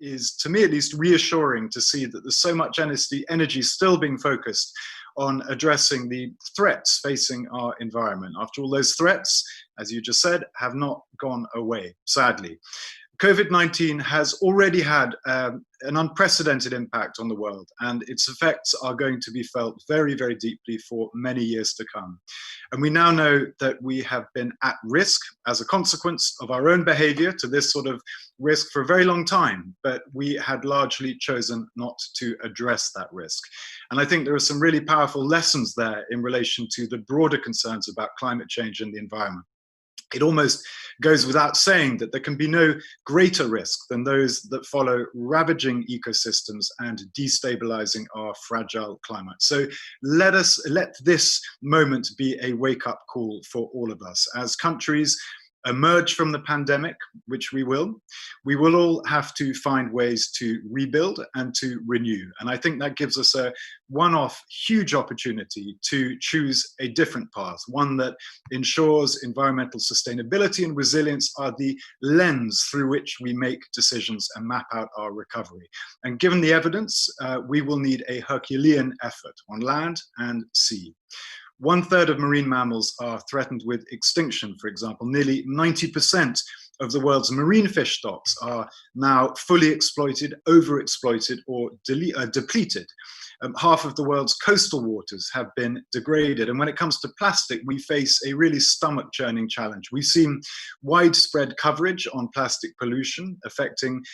is, to me at least, reassuring to see that there's so much energy still being focused on addressing the threats facing our environment. After all, those threats, as you just said, have not gone away, sadly. COVID-19 has already had an unprecedented impact on the world, and its effects are going to be felt very, very deeply for many years to come. And we now know that we have been at risk as a consequence of our own behavior to this sort of risk for a very long time, but we had largely chosen not to address that risk. And I think there are some really powerful lessons there in relation to the broader concerns about climate change and the environment. It almost goes without saying that there can be no greater risk than those that follow ravaging ecosystems and destabilizing our fragile climate. So let this moment be a wake-up call for all of us. As countries emerge from the pandemic, which we will all have to find ways to rebuild and to renew. And I think that gives us a one-off huge opportunity to choose a different path, one that ensures environmental sustainability and resilience are the lens through which we make decisions and map out our recovery. And given the evidence, we will need a Herculean effort on land and sea. 1/3 of marine mammals are threatened with extinction, for example. Nearly 90% of the world's marine fish stocks are now fully exploited, overexploited, or depleted. Half of the world's coastal waters have been degraded. And when it comes to plastic, we face a really stomach-churning challenge. We've seen widespread coverage on plastic pollution affecting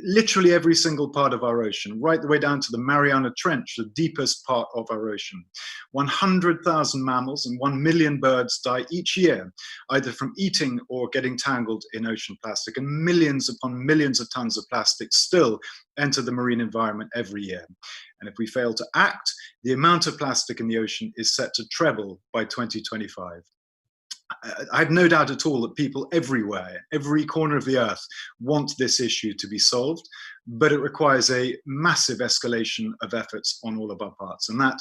literally every single part of our ocean, right the way down to the Mariana Trench, the deepest part of our ocean. 100,000 mammals and 1 million birds die each year, either from eating or getting tangled in ocean plastic, and millions upon millions of tons of plastic still enter the marine environment every year. And if we fail to act, the amount of plastic in the ocean is set to treble by 2025. I have no doubt at all that people everywhere, every corner of the earth, want this issue to be solved, but it requires a massive escalation of efforts on all of our parts. And that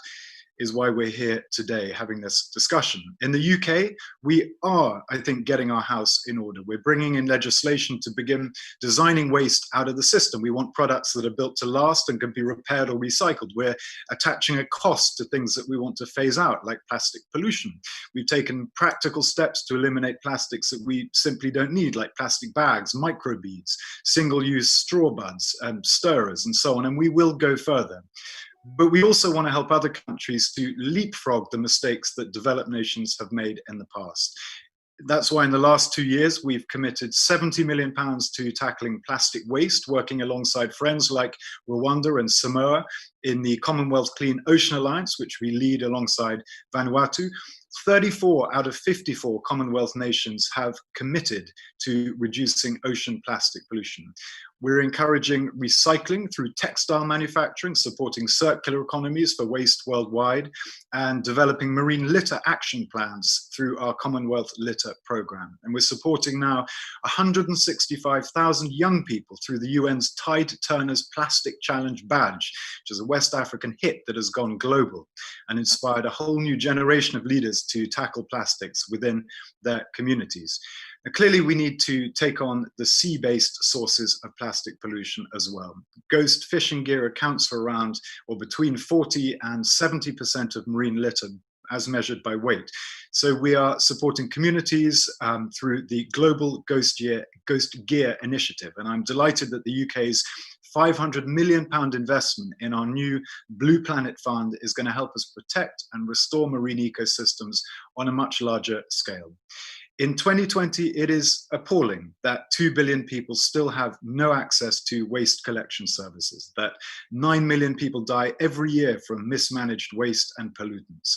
is why we're here today having this discussion. In the UK, we are, I think, getting our house in order. We're bringing in legislation to begin designing waste out of the system. We want products that are built to last and can be repaired or recycled. We're attaching a cost to things that we want to phase out, like plastic pollution. We've taken practical steps to eliminate plastics that we simply don't need, like plastic bags, microbeads, single-use straw buds, stirrers, and so on, and we will go further. But we also want to help other countries to leapfrog the mistakes that developed nations have made in the past. That's why in the last 2 years, we've committed £70 million to tackling plastic waste, working alongside friends like Rwanda and Samoa in the Commonwealth Clean Ocean Alliance, which we lead alongside Vanuatu. 34 out of 54 Commonwealth nations have committed to reducing ocean plastic pollution. We're encouraging recycling through textile manufacturing, supporting circular economies for waste worldwide, and developing marine litter action plans through our Commonwealth Litter Programme. And we're supporting now 165,000 young people through the UN's Tide Turners Plastic Challenge Badge, which is a West African hit that has gone global and inspired a whole new generation of leaders to tackle plastics within their communities. Now, clearly, we need to take on the sea-based sources of plastic pollution as well. Ghost fishing gear accounts for around or between 40 and 70% of marine litter as measured by weight. So we are supporting communities through the Global Ghost Gear Initiative. And I'm delighted that the UK's £500 million investment in our new Blue Planet Fund is going to help us protect and restore marine ecosystems on a much larger scale. In 2020, it is appalling that 2 billion people still have no access to waste collection services, that 9 million people die every year from mismanaged waste and pollutants.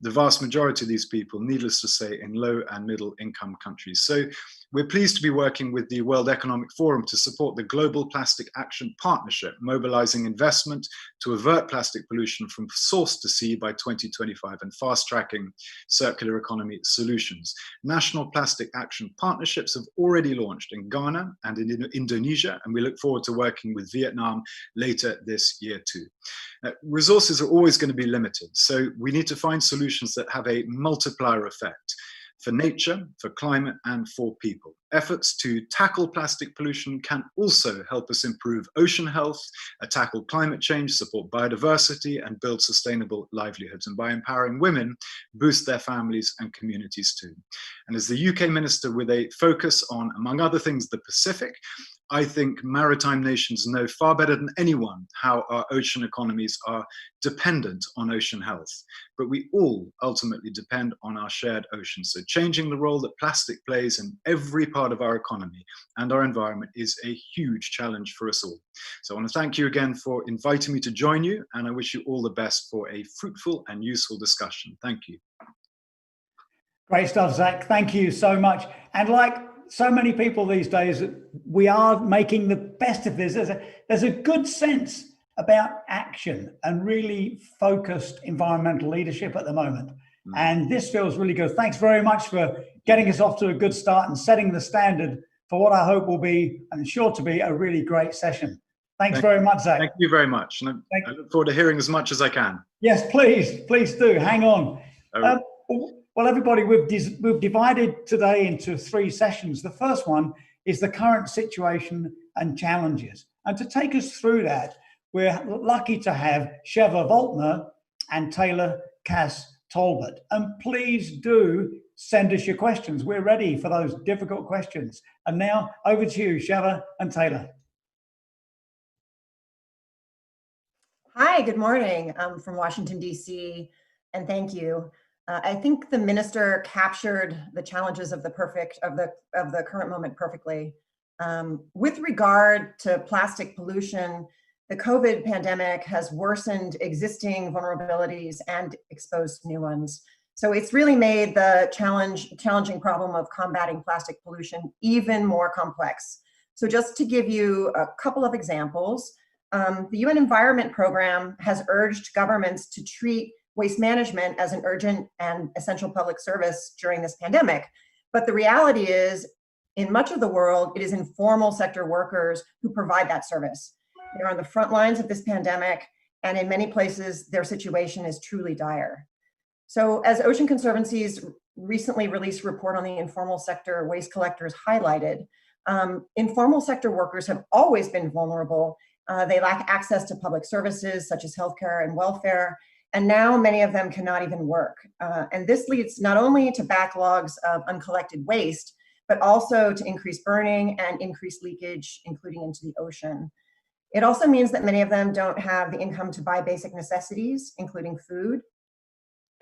The vast majority of these people, needless to say, in low and middle income countries. So we're pleased to be working with the World Economic Forum to support the Global Plastic Action Partnership, mobilizing investment to avert plastic pollution from source to sea by 2025 and fast-tracking circular economy solutions. National plastic action partnerships have already launched in Ghana and in Indonesia, and we look forward to working with Vietnam later this year too. Resources are always going to be limited, so we need to find solutions that have a multiplier effect. for nature, for climate, and for people. Efforts to tackle plastic pollution can also help us improve ocean health, tackle climate change, support biodiversity, and build sustainable livelihoods. And by empowering women, boost their families and communities too. And as the UK Minister with a focus on, among other things, the Pacific, I think maritime nations know far better than anyone how our ocean economies are dependent on ocean health. But we all ultimately depend on our shared oceans. So changing the role that plastic plays in every part of our economy and our environment is a huge challenge for us all. So I want to thank you again for inviting me to join you, and I wish you all the best for a fruitful and useful discussion. Thank you. Great stuff, Zach. Thank you so much. And like so many people these days, we are making the best of this. There's a good sense about action and really focused environmental leadership at the moment. And this feels really good. Thanks very much for getting us off to a good start and setting the standard for what I hope will be, and sure to be, a really great session. Thanks very much, Zach. Thank you very much. And I look forward to hearing as much as I can. Yes, please do. Hang on. Well, everybody, we've divided today into 3 sessions. The first one is the current situation and challenges. And to take us through that, we're lucky to have Sheva Voltner and Taylor Cass-Talbot. And please do send us your questions. We're ready for those difficult questions. And now over to you, Sheva and Taylor. Hi, good morning. I'm from Washington, D.C., and thank you. I think the minister captured the challenges of the current moment perfectly. With regard to plastic pollution, the COVID pandemic has worsened existing vulnerabilities and exposed new ones. So it's really made the challenging problem of combating plastic pollution even more complex. So just to give you a couple of examples, the UN Environment Program has urged governments to treat waste management as an urgent and essential public service during this pandemic. But the reality is, in much of the world, it is informal sector workers who provide that service. They're on the front lines of this pandemic, and in many places, their situation is truly dire. So as Ocean Conservancy's recently released report on the informal sector waste collectors highlighted, informal sector workers have always been vulnerable. They lack access to public services such as healthcare and welfare, and now many of them cannot even work. And this leads not only to backlogs of uncollected waste, but also to increased burning and increased leakage, including into the ocean. It also means that many of them don't have the income to buy basic necessities, including food.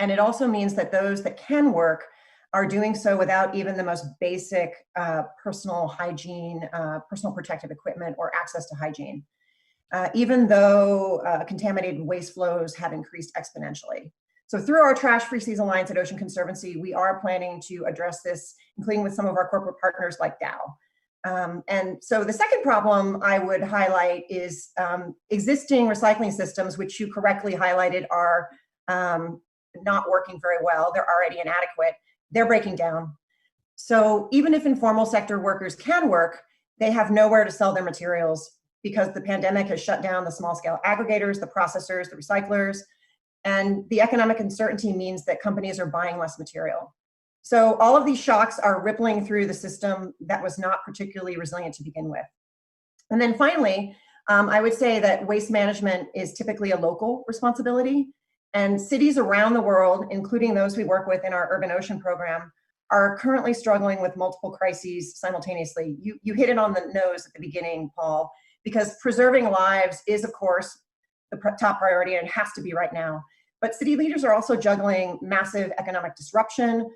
And it also means that those that can work are doing so without even the most basic personal hygiene, personal protective equipment, or access to hygiene. Even though contaminated waste flows have increased exponentially. So through our Trash Free Seas Alliance at Ocean Conservancy, we are planning to address this, including with some of our corporate partners like Dow. And so the second problem I would highlight is existing recycling systems, which you correctly highlighted are not working very well. They're already inadequate. They're breaking down. So even if informal sector workers can work, they have nowhere to sell their materials, because the pandemic has shut down the small-scale aggregators, the processors, the recyclers, and the economic uncertainty means that companies are buying less material. So all of these shocks are rippling through the system that was not particularly resilient to begin with. And then finally, I would say that waste management is typically a local responsibility, and cities around the world, including those we work with in our Urban Ocean program, are currently struggling with multiple crises simultaneously. You hit it on the nose at the beginning, Paul, because preserving lives is, of course, the top priority, and it has to be right now. But city leaders are also juggling massive economic disruption,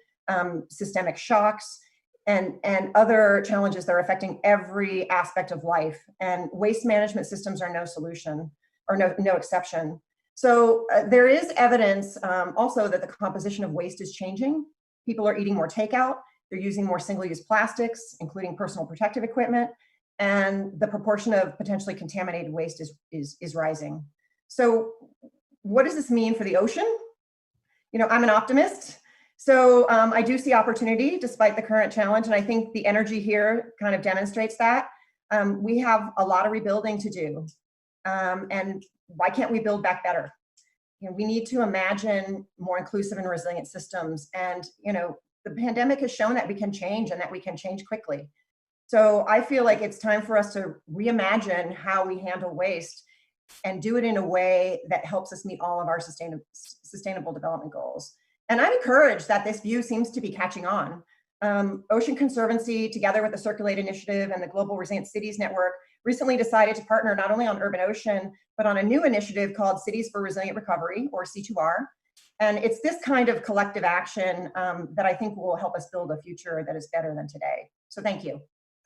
systemic shocks, and other challenges that are affecting every aspect of life. And waste management systems are no solution, or no exception. So there is evidence also that the composition of waste is changing. People are eating more takeout. They're using more single-use plastics, including personal protective equipment. And the proportion of potentially contaminated waste is rising. So what does this mean for the ocean? You know, I'm an optimist. So I do see opportunity despite the current challenge. And I think the energy here kind of demonstrates that. We have a lot of rebuilding to do. And why can't we build back better? You know, we need to imagine more inclusive and resilient systems. And, you know, the pandemic has shown that we can change and that we can change quickly. So I feel like it's time for us to reimagine how we handle waste and do it in a way that helps us meet all of our sustainable development goals. And I'm encouraged that this view seems to be catching on. Ocean Conservancy, together with the Circularity Initiative and the Global Resilient Cities Network, recently decided to partner not only on urban ocean, but on a new initiative called Cities for Resilient Recovery, or C2R. And it's this kind of collective action that I think will help us build a future that is better than today. So thank you.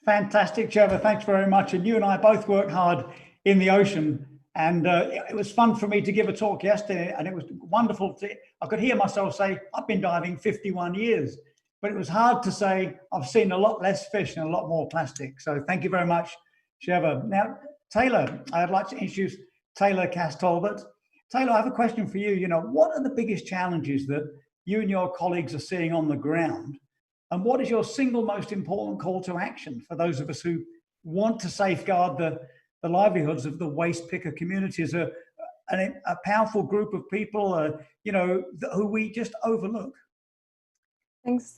Fantastic, Trevor. Thanks very much. And you and I both work hard in the ocean. And it was fun for me to give a talk yesterday, and it was wonderful I could hear myself say, I've been diving 51 years, but it was hard to say, I've seen a lot less fish and a lot more plastic. So thank you very much, Trevor. Now, Taylor, I'd like to introduce Taylor Cass-Talbot. Taylor, I have a question for you. What are the biggest challenges that you and your colleagues are seeing on the ground? And what is your single most important call to action for those of us who want to safeguard the livelihoods of the waste picker communities, a powerful group of people, who we just overlook?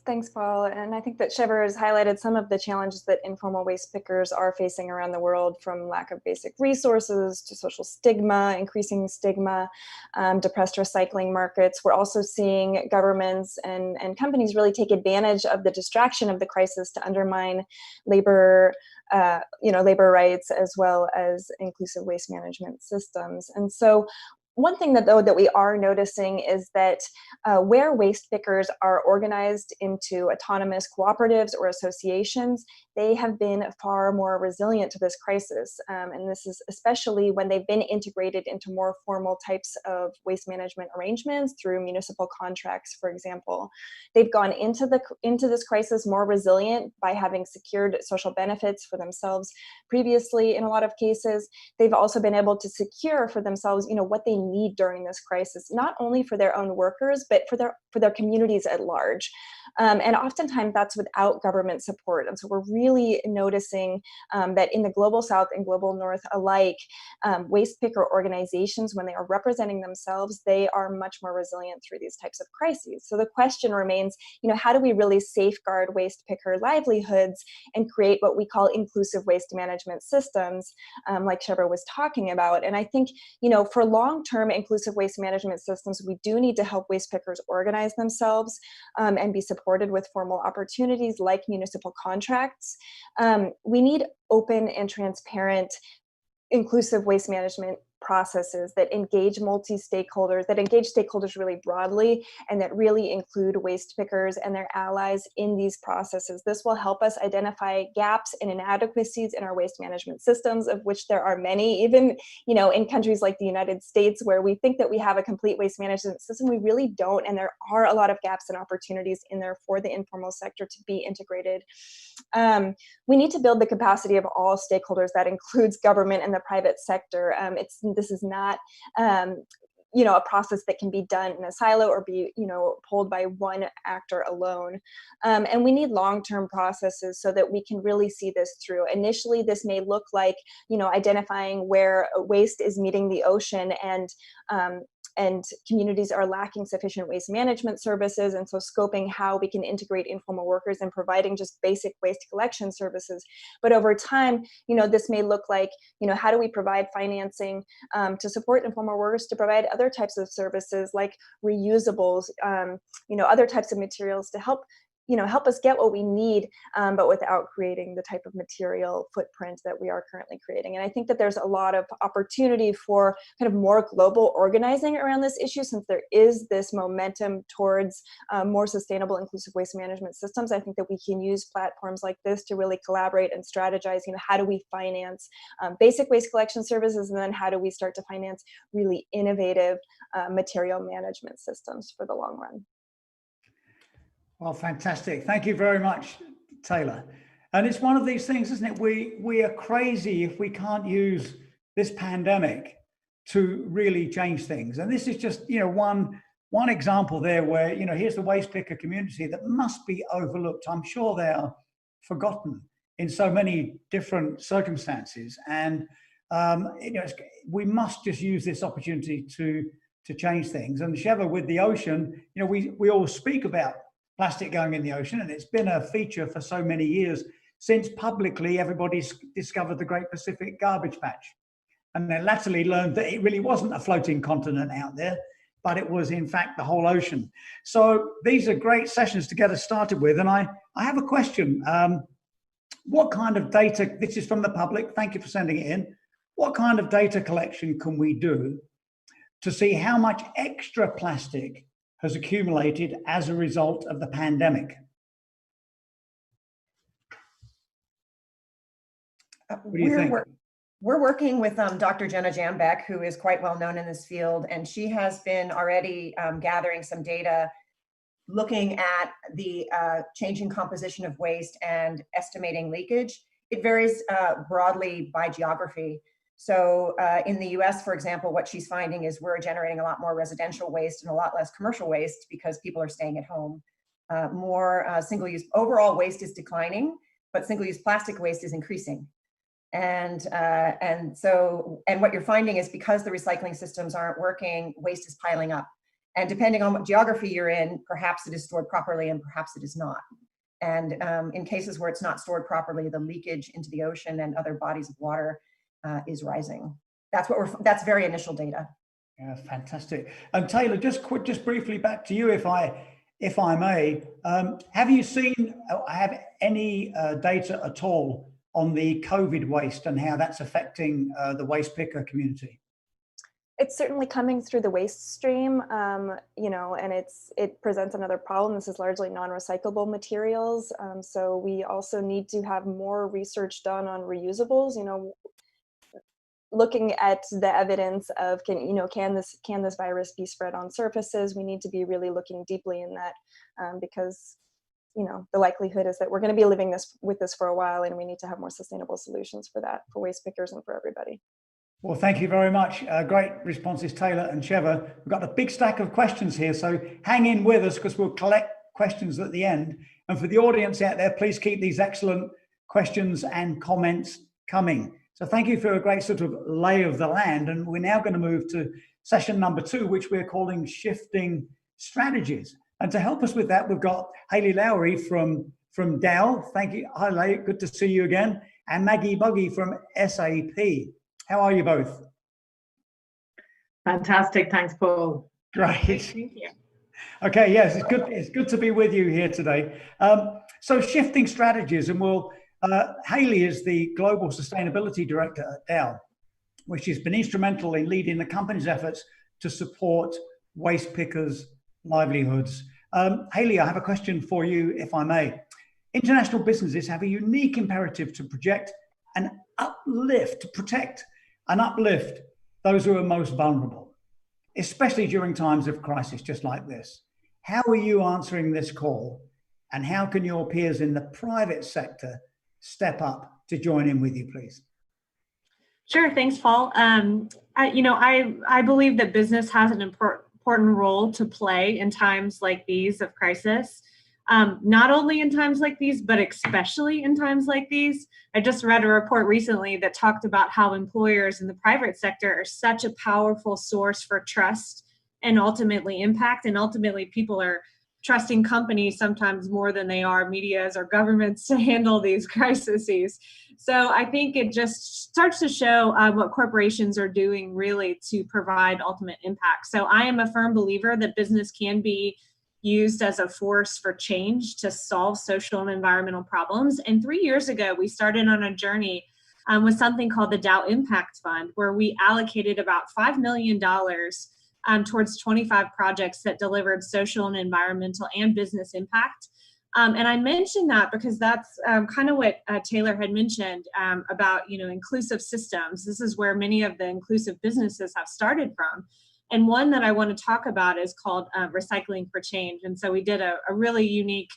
Thanks, Paul. And I think that Trevor has highlighted some of the challenges that informal waste pickers are facing around the world, from lack of basic resources to social stigma, increasing stigma, depressed recycling markets. We're also seeing governments and companies really take advantage of the distraction of the crisis to undermine labor rights as well as inclusive waste management systems. And so one thing that we are noticing is that where waste pickers are organized into autonomous cooperatives or associations, they have been far more resilient to this crisis. And this is especially when they've been integrated into more formal types of waste management arrangements through municipal contracts, for example. They've gone into this crisis more resilient by having secured social benefits for themselves previously in a lot of cases. They've also been able to secure for themselves, what they need during this crisis, not only for their own workers, but for their communities at large. And oftentimes that's without government support. And so we're really noticing that in the global South and global North alike, waste picker organizations, when they are representing themselves, they are much more resilient through these types of crises. So the question remains, how do we really safeguard waste picker livelihoods and create what we call inclusive waste management systems, like Trevor was talking about? And I think, for long-term inclusive waste management systems, we do need to help waste pickers organize themselves and be supported with formal opportunities like municipal contracts. We need open and transparent inclusive waste management processes that engage multi-stakeholders, that engage stakeholders really broadly, and that really include waste pickers and their allies in these processes. This will help us identify gaps and inadequacies in our waste management systems, of which there are many, even in countries like the United States, where we think that we have a complete waste management system. We really don't, and there are a lot of gaps and opportunities in there for the informal sector to be integrated. We need to build the capacity of all stakeholders. That includes government and the private sector. This is not a process that can be done in a silo or be pulled by one actor alone. And we need long-term processes so that we can really see this through. Initially, this may look like identifying where waste is meeting the ocean and communities are lacking sufficient waste management services, and so scoping how we can integrate informal workers and providing just basic waste collection services. But over time, this may look like, how do we provide financing to support informal workers to provide other types of services like reusables, other types of materials to help us get what we need, but without creating the type of material footprint that we are currently creating. And I think that there's a lot of opportunity for kind of more global organizing around this issue, since there is this momentum towards more sustainable, inclusive waste management systems. I think that we can use platforms like this to really collaborate and strategize, how do we finance basic waste collection services, and then how do we start to finance really innovative material management systems for the long run. Well, fantastic. Thank you very much, Taylor. And it's one of these things, isn't it? We are crazy if we can't use this pandemic to really change things. And this is just, one example there where, here's the waste picker community that must be overlooked. I'm sure they are forgotten in so many different circumstances. And, we must just use this opportunity to change things. And Sheva, with the ocean, we all speak about plastic going in the ocean, and it's been a feature for so many years since publicly everybody's discovered the Great Pacific Garbage Patch. And then latterly learned that it really wasn't a floating continent out there, but it was in fact the whole ocean. So these are great sessions to get us started with. And I have a question. What kind of data, this is from the public, thank you for sending it in. What kind of data collection can we do to see how much extra plastic has accumulated as a result of the pandemic? What do you think? We're working with Dr. Jenna Jambeck, who is quite well known in this field, and she has been already gathering some data looking at the changing composition of waste and estimating leakage. It varies broadly by geography. So in the US, for example, what she's finding is we're generating a lot more residential waste and a lot less commercial waste because people are staying at home. More single-use, overall waste is declining, but single-use plastic waste is increasing. And what you're finding is because the recycling systems aren't working, waste is piling up. And depending on what geography you're in, perhaps it is stored properly and perhaps it is not. And in cases where it's not stored properly, the leakage into the ocean and other bodies of water is rising. That's very initial data. Yeah, fantastic. And Taylor, just briefly back to you, if I may. Have you seen, have any data at all on the COVID waste and how that's affecting the waste picker community? It's certainly coming through the waste stream, you know, and it presents another problem. This is largely non-recyclable materials. So we also need to have more research done on reusables, you know, looking at the evidence of, can this virus be spread on surfaces? We need to be really looking deeply in that because, you know, the likelihood is that we're going to be living with this for a while, and we need to have more sustainable solutions for that, for waste pickers and for everybody. Well, thank you very much. Great responses, Taylor and Sheva. We've got a big stack of questions here, so hang in with us because we'll collect questions at the end. And for the audience out there, please keep these excellent questions and comments coming. So thank you for a great sort of lay of the land. And we're now going to move to session number 2, which we're calling Shifting Strategies. And to help us with that, we've got Hayley Lowry from Dow. Thank you. Hi, Hayley. Good to see you again. And Maggie Buggy from SAP. How are you both? Fantastic. Thanks, Paul. Great. Thank you. Okay, yes, it's good to be with you here today. So shifting strategies, and Hayley is the Global Sustainability Director at Dow, which has been instrumental in leading the company's efforts to support waste pickers' livelihoods. Hayley, I have a question for you, if I may. International businesses have a unique imperative to protect and uplift those who are most vulnerable, especially during times of crisis just like this. How are you answering this call, and how can your peers in the private sector step up to join in with you, please? Sure, thanks, Paul. I believe that business has an important role to play in times like these of crisis. Not only in times like these, but especially in times like these. I just read a report recently that talked about how employers in the private sector are such a powerful source for trust and ultimately impact. And ultimately, people are trusting companies sometimes more than they are medias or governments to handle these crises. So I think it just starts to show what corporations are doing really to provide ultimate impact. So I am a firm believer that business can be used as a force for change to solve social and environmental problems. And 3 years ago, we started on a journey with something called the Dow Impact Fund, where we allocated about $5 million towards 25 projects that delivered social and environmental and business impact. And I mentioned that because that's kind of what Taylor had mentioned about, inclusive systems. This is where many of the inclusive businesses have started from. And one that I want to talk about is called Recycling for Change. And so we did a really unique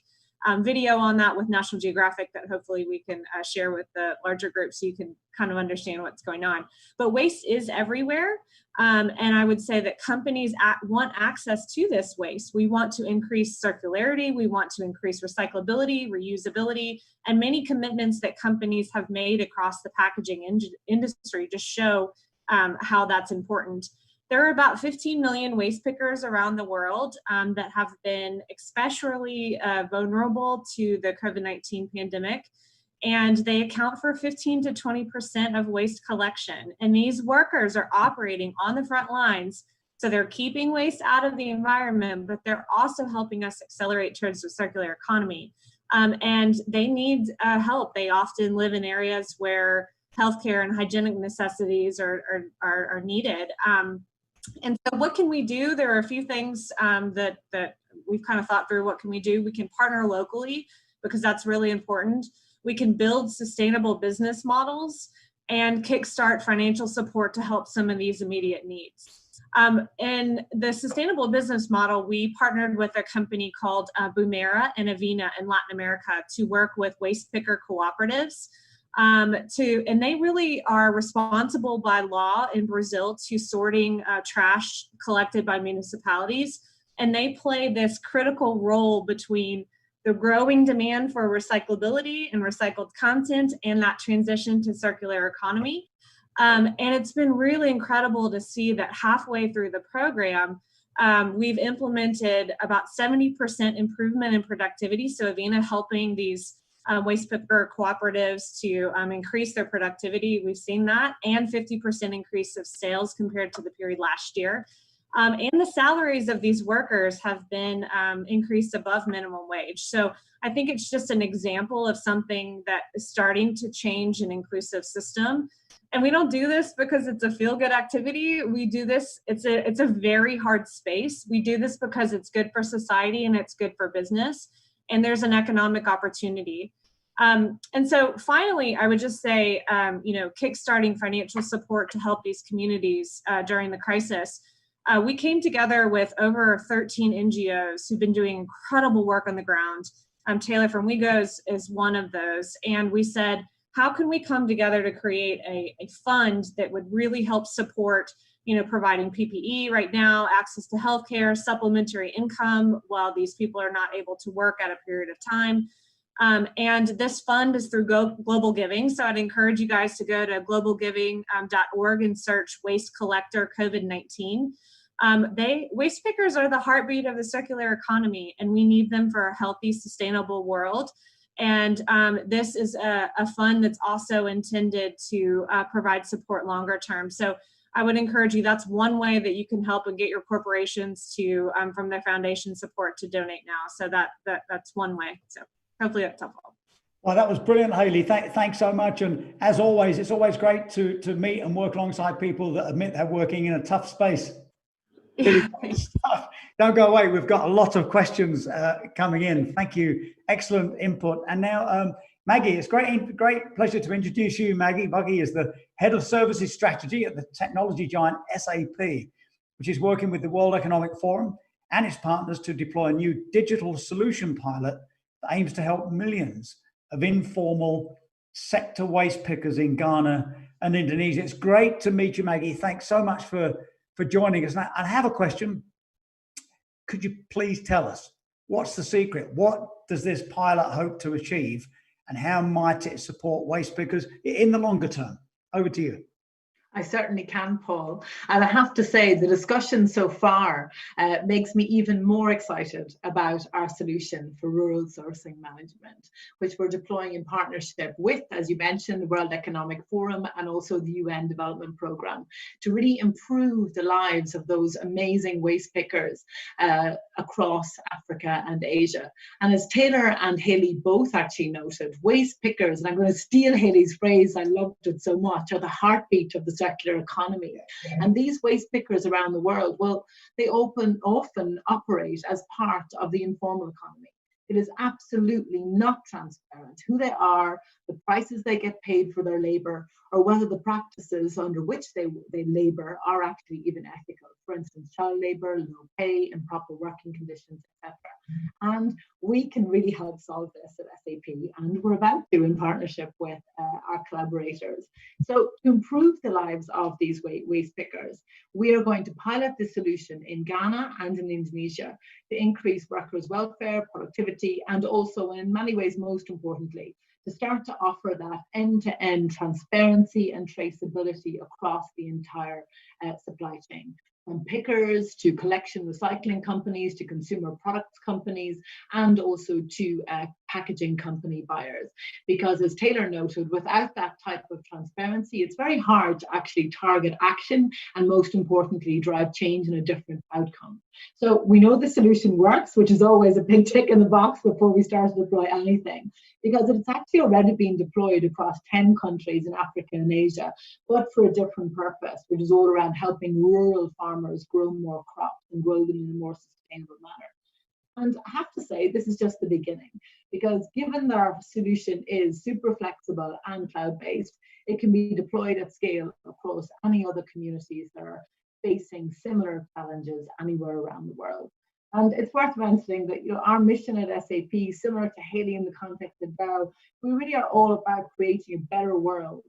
video on that with National Geographic that hopefully we can share with the larger group so you can kind of understand what's going on. But waste is everywhere. And I would say that companies want access to this waste. We want to increase circularity. We want to increase recyclability, reusability, and many commitments that companies have made across the packaging industry just show how that's important. There are about 15 million waste pickers around the world that have been especially vulnerable to the COVID-19 pandemic, and they account for 15 to 20% of waste collection. And these workers are operating on the front lines, so they're keeping waste out of the environment, but they're also helping us accelerate towards the circular economy. And they need help. They often live in areas where healthcare and hygienic necessities are needed. And so what can we do? There are a few things that we've kind of thought through. What can we do? We can partner locally, because that's really important. We can build sustainable business models and kickstart financial support to help some of these immediate needs. In the sustainable business model, we partnered with a company called Boomera and Avena in Latin America to work with waste picker cooperatives. And they really are responsible by law in Brazil to sorting trash collected by municipalities. And they play this critical role between the growing demand for recyclability and recycled content and that transition to circular economy. And it's been really incredible to see that halfway through the program, we've implemented about 70% improvement in productivity. So Avena helping these waste picker cooperatives to increase their productivity. We've seen that, and 50% increase of sales compared to the period last year. And the salaries of these workers have been increased above minimum wage. So I think it's just an example of something that is starting to change an inclusive system. And we don't do this because it's a feel-good activity. We do this, it's a very hard space. We do this because it's good for society and it's good for business, and there's an economic opportunity. And so finally, I would just say, kickstarting financial support to help these communities during the crisis. We came together with over 13 NGOs who've been doing incredible work on the ground. Taylor from WeGoes is one of those. And we said, how can we come together to create a fund that would really help support, providing PPE right now, access to healthcare, supplementary income while these people are not able to work at a period of time. And this fund is through Global Giving. So I'd encourage you guys to go to globalgiving.org and search Waste Collector COVID-19. Waste pickers are the heartbeat of the circular economy, and we need them for a healthy, sustainable world. And this is a fund that's also intended to provide support longer term. So I would encourage you, that's one way that you can help and get your corporations to, from their foundation support, to donate now. So that's one way. So hopefully that's helpful. Well, that was brilliant, Hayley. Thanks so much. And as always, it's always great to meet and work alongside people that admit they're working in a tough space. Don't go away. We've got a lot of questions coming in. Thank you. Excellent input. And now, Maggie, it's great pleasure to introduce you, Maggie. Maggie is the Head of Services Strategy at the technology giant SAP, which is working with the World Economic Forum and its partners to deploy a new digital solution pilot that aims to help millions of informal sector waste pickers in Ghana and Indonesia. It's great to meet you, Maggie. Thanks so much for joining us. Now, I have a question. Could you please tell us, what's the secret? What does this pilot hope to achieve, and how might it support waste pickers in the longer term? Over to you. I certainly can, Paul. And I have to say, the discussion so far makes me even more excited about our solution for rural sourcing management, which we're deploying in partnership with, as you mentioned, the World Economic Forum and also the UN Development Programme, to really improve the lives of those amazing waste pickers across Africa and Asia. And as Taylor and Hayley both actually noted, waste pickers, and I'm going to steal Hayley's phrase, I loved it so much, are the heartbeat of the circular economy. And these waste pickers around the world, well, they often operate as part of the informal economy. It is absolutely not transparent who they are, the prices they get paid for their labor, or whether the practices under which they labor are actually even ethical. For instance, child labor, low pay, improper working conditions, etc. And we can really help solve this at SAP, and we're about to in partnership with our collaborators. So to improve the lives of these waste pickers, we are going to pilot this solution in Ghana and in Indonesia to increase workers' welfare, productivity, and also, in many ways, most importantly, to start to offer that end-to-end transparency and traceability across the entire supply supply chain, from pickers to collection recycling companies to consumer products companies, and also to packaging company buyers. Because as Taylor noted, without that type of transparency, it's very hard to actually target action and, most importantly, drive change in a different outcome. So we know the solution works, which is always a big tick in the box before we start to deploy anything, because it's actually already been deployed across 10 countries in Africa and Asia, but for a different purpose, which is all around helping rural farmers grow more crops and grow them in a more sustainable manner. And I have to say, this is just the beginning, because given that our solution is super flexible and cloud-based, it can be deployed at scale across any other communities that are facing similar challenges anywhere around the world. And it's worth mentioning that, you know, our mission at SAP, similar to Haley in the context of Dow, we really are all about creating a better world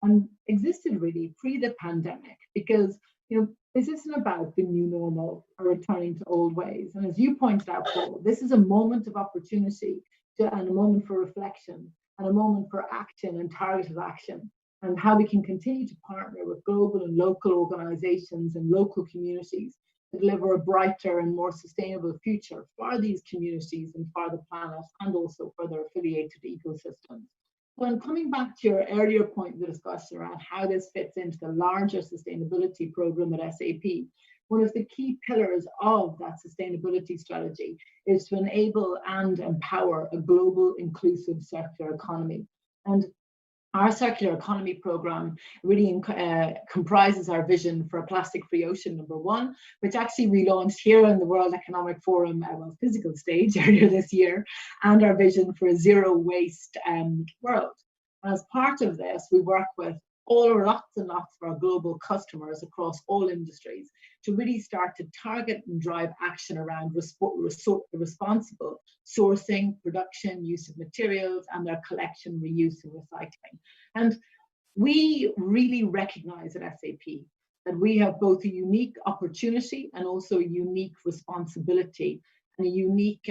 and existed really pre the pandemic, because, you know, this isn't about the new normal or returning to old ways. And as you pointed out, Paul, this is a moment of opportunity and a moment for reflection and a moment for action and targeted action, and how we can continue to partner with global and local organizations and local communities to deliver a brighter and more sustainable future for these communities and for the planet, and also for their affiliated ecosystems. When coming back to your earlier point in the discussion around how this fits into the larger sustainability program at SAP, one of the key pillars of that sustainability strategy is to enable and empower a global inclusive circular economy. And our circular economy program really comprises our vision for a plastic-free ocean, number one, which actually we launched here in the World Economic Forum, physical stage earlier this year, and our vision for a zero waste world. And as part of this, we work with lots and lots of our global customers across all industries to really start to target and drive action around responsible sourcing, production, use of materials, and their collection, reuse, and recycling. And we really recognize at SAP that we have both a unique opportunity and also a unique responsibility and a unique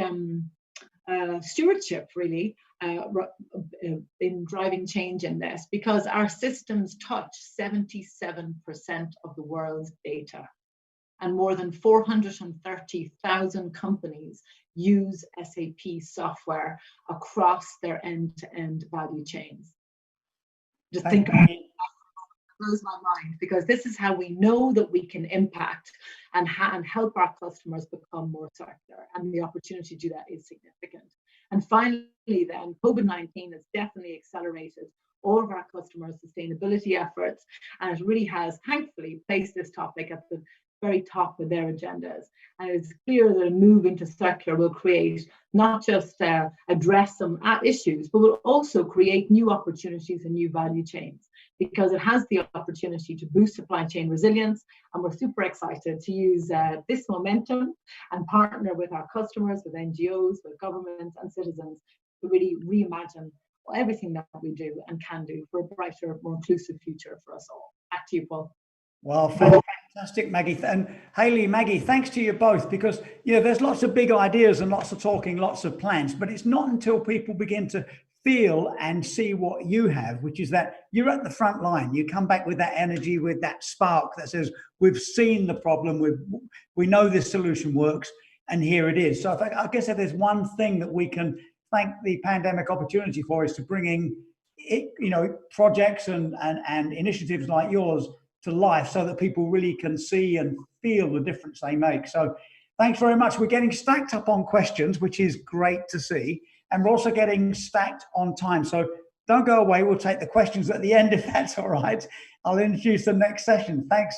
stewardship, really, in driving change in this, because our systems touch 77% of the world's data, and more than 430,000 companies use SAP software across their end-to-end value chains. Just think about it. That blows my mind, because this is how we know that we can impact and help our customers become more circular, and the opportunity to do that is significant. And finally, then, COVID-19 has definitely accelerated all of our customers' sustainability efforts, and it really has, thankfully, placed this topic at the very top of their agendas. And it's clear that a move into circular will create, not just address some issues, but will also create new opportunities and new value chains, because it has the opportunity to boost supply chain resilience. And we're super excited to use this momentum and partner with our customers, with NGOs, with governments and citizens to really reimagine everything that we do and can do for a brighter, more inclusive future for us all. Back to you, Paul. Well, fantastic, Maggie. And Haley, Maggie, thanks to you both, because, you know, there's lots of big ideas and lots of talking, lots of plans, but it's not until people begin to feel and see what you have, which is that you're at the front line. You come back with that energy, with that spark that says, we've seen the problem, we know this solution works, and here it is. So I guess if there's one thing that we can thank the pandemic opportunity for, is to bringing, you know, projects and initiatives like yours to life, so that people really can see and feel the difference they make. So thanks very much. We're getting stacked up on questions, which is great to see. And we're also getting stacked on time. So don't go away. We'll take the questions at the end, if that's all right. I'll introduce the next session. Thanks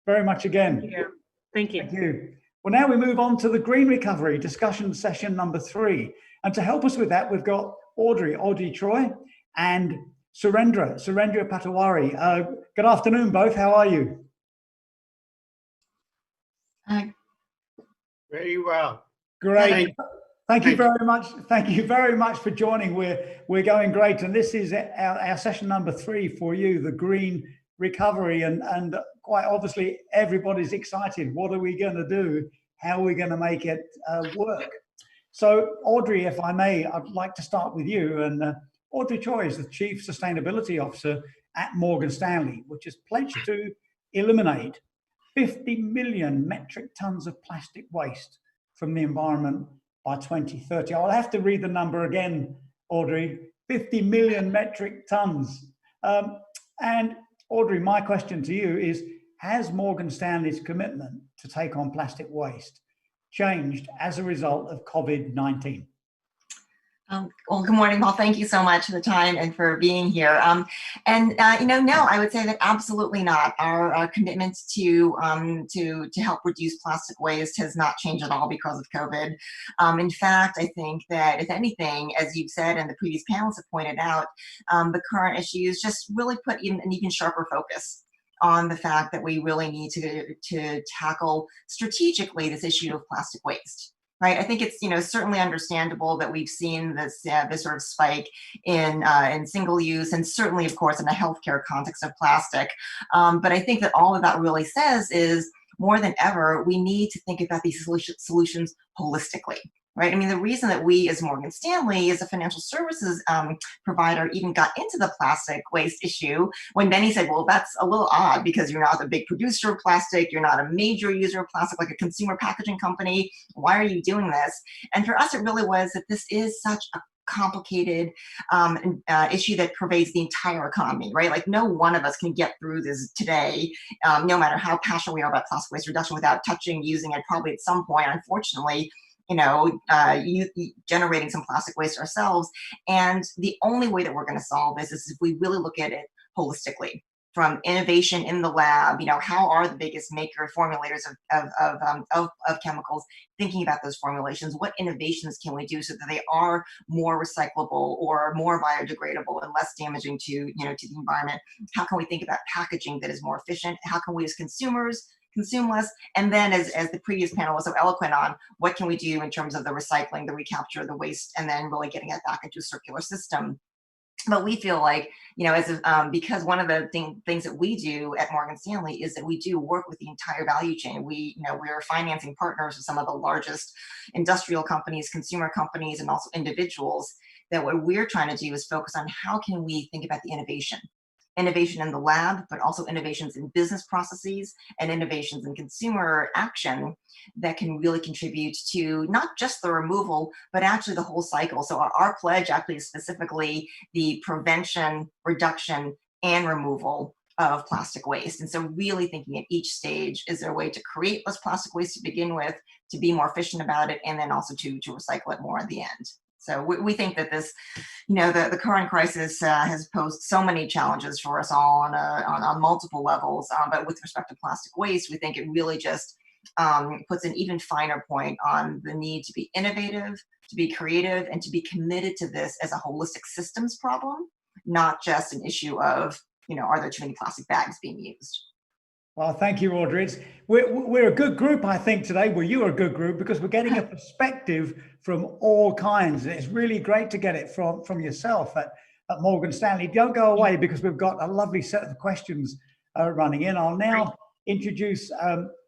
very much again. Thank you. Thank you. Thank you. Well, now we move on to the green recovery discussion session number 3. And to help us with that, we've got Audrey Troy, and Surendra Patawari. Good afternoon, both. How are you? Very well. Great. Thank you very much. Thank you very much for joining. We're going great, and this is our session number 3 for you, the green recovery, and quite obviously everybody's excited. What are we going to do? How are we going to make it work? So, Audrey, if I may, I'd like to start with you. And Audrey Troy is the Chief Sustainability Officer at Morgan Stanley, which has pledged to eliminate 50 million metric tons of plastic waste from the environment by 2030. I'll have to read the number again, Audrey. 50 million metric tons. And Audrey, my question to you is, has Morgan Stanley's commitment to take on plastic waste changed as a result of COVID-19? Well, good morning, Paul. Thank you so much for the time and for being here. No, I would say that absolutely not. Our commitment to help reduce plastic waste has not changed at all because of COVID. In fact, I think that if anything, as you've said and the previous panelists have pointed out, the current issues just really put in an even sharper focus on the fact that we really need to tackle strategically this issue of plastic waste. Right. I think it's certainly understandable that we've seen this sort of spike in single use, and certainly, of course, in a healthcare context of plastic. But I think that all of that really says is more than ever we need to think about these solutions holistically. Right. I mean, the reason that we as Morgan Stanley as a financial services provider even got into the plastic waste issue when many said, well, that's a little odd because you're not a big producer of plastic. You're not a major user of plastic like a consumer packaging company. Why are you doing this? And for us, it really was that this is such a complicated issue that pervades the entire economy, right? Like no one of us can get through this today, no matter how passionate we are about plastic waste reduction, without touching, using it probably at some point, unfortunately, generating some plastic waste ourselves. And the only way that we're going to solve this is if we really look at it holistically, from innovation in the lab. How are the biggest formulators of chemicals thinking about those formulations? What innovations can we do so that they are more recyclable or more biodegradable and less damaging to the environment? How can we think about packaging that is more efficient? How can we as consumers consume less? And then as the previous panel was so eloquent on, what can we do in terms of the recycling, the recapture, the waste, and then really getting it back into a circular system. But we feel like, because one of the things that we do at Morgan Stanley is that we do work with the entire value chain. We're financing partners with some of the largest industrial companies, consumer companies, and also individuals, that what we're trying to do is focus on how can we think about the innovation in the lab, but also innovations in business processes and innovations in consumer action that can really contribute to not just the removal, but actually the whole cycle. So our pledge actually is specifically the prevention, reduction, and removal of plastic waste. And so really thinking at each stage, is there a way to create less plastic waste to begin with, to be more efficient about it, and then also to recycle it more at the end. So we think that this, the current crisis has posed so many challenges for us all on multiple levels. But with respect to plastic waste, we think it really just puts an even finer point on the need to be innovative, to be creative, and to be committed to this as a holistic systems problem, not just an issue of, are there too many plastic bags being used? Well, thank you, Audrey. We're a good group, I think, today. Well, you're a good group because we're getting a perspective from all kinds. And it's really great to get it from yourself at Morgan Stanley. Don't go away because we've got a lovely set of questions running in. I'll now introduce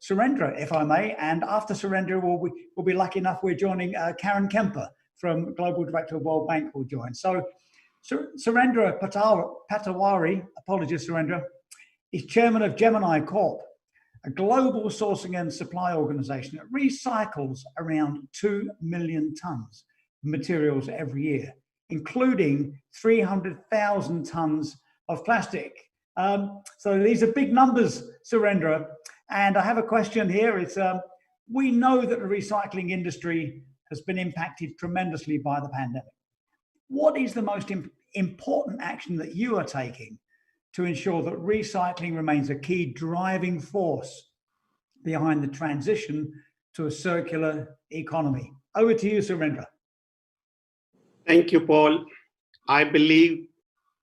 Surendra, if I may. And after Surendra, we'll be lucky enough, we're joining Karen Kemper from Global Director of World Bank will join. So Surendra Patawari, apologies, Surendra, is chairman of Gemini Corp, a global sourcing and supply organization that recycles around 2 million tons of materials every year, including 300,000 tons of plastic. So these are big numbers, Surendra. And I have a question here. It's we know that the recycling industry has been impacted tremendously by the pandemic. What is the most important action that you are taking to ensure that recycling remains a key driving force behind the transition to a circular economy? Over to you, Surendra. Thank you, Paul. I believe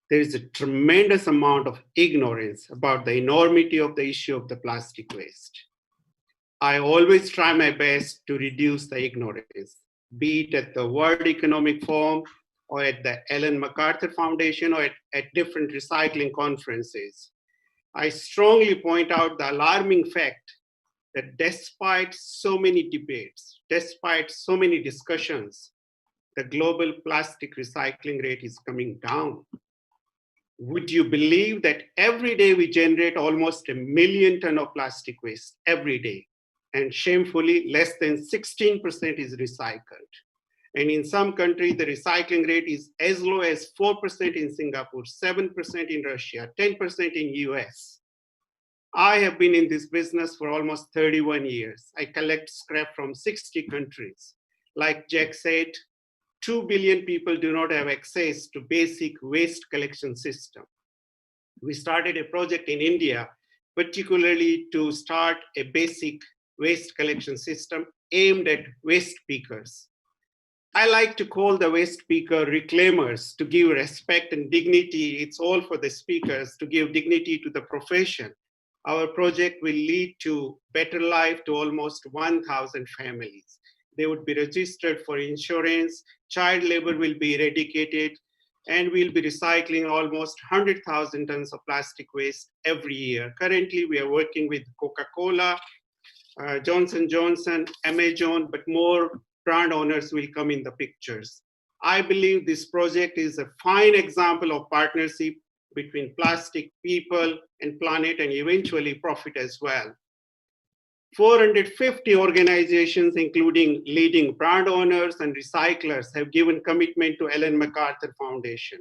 there is a tremendous amount of ignorance about the enormity of the issue of the plastic waste. I always try my best to reduce the ignorance, be it at the World Economic Forum, or at the Ellen MacArthur Foundation, or at different recycling conferences. I strongly point out the alarming fact that despite so many debates, despite so many discussions, the global plastic recycling rate is coming down. Would you believe that every day we generate almost 1 million tons of plastic waste every day? And shamefully, less than 16% is recycled. And in some countries, the recycling rate is as low as 4% in Singapore, 7% in Russia, 10% in US. I have been in this business for almost 31 years. I collect scrap from 60 countries. Like Jack said, 2 billion people do not have access to basic waste collection system. We started a project in India, particularly to start a basic waste collection system aimed at waste pickers. I like to call the waste picker reclaimers to give respect and dignity. It's all for the speakers to give dignity to the profession. Our project will lead to better life to almost 1,000 families. They would be registered for insurance, child labor will be eradicated, and we'll be recycling almost 100,000 tons of plastic waste every year. Currently, we are working with Coca-Cola, Johnson & Johnson, Amazon, but more brand owners will come in the pictures. I believe this project is a fine example of partnership between plastic, people, and planet, and eventually profit as well. 450 organizations, including leading brand owners and recyclers, have given commitment to Ellen MacArthur Foundation,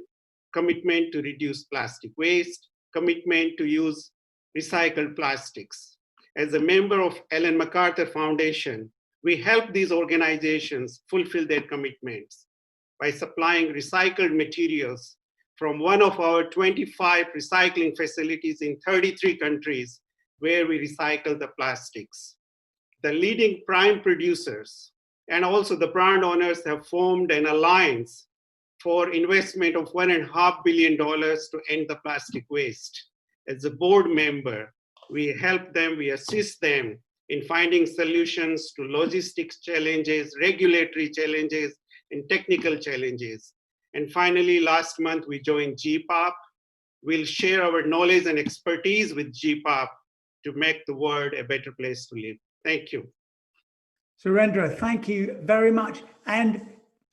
commitment to reduce plastic waste, commitment to use recycled plastics. As a member of Ellen MacArthur Foundation, we help these organizations fulfill their commitments by supplying recycled materials from one of our 25 recycling facilities in 33 countries where we recycle the plastics. The leading prime producers and also the brand owners have formed an alliance for investment of $1.5 billion to end the plastic waste. As a board member, we help them, we assist them in finding solutions to logistics challenges, regulatory challenges, and technical challenges. And finally, last month, we joined GPAP. We'll share our knowledge and expertise with GPAP to make the world a better place to live. Thank you. Surendra, thank you very much. And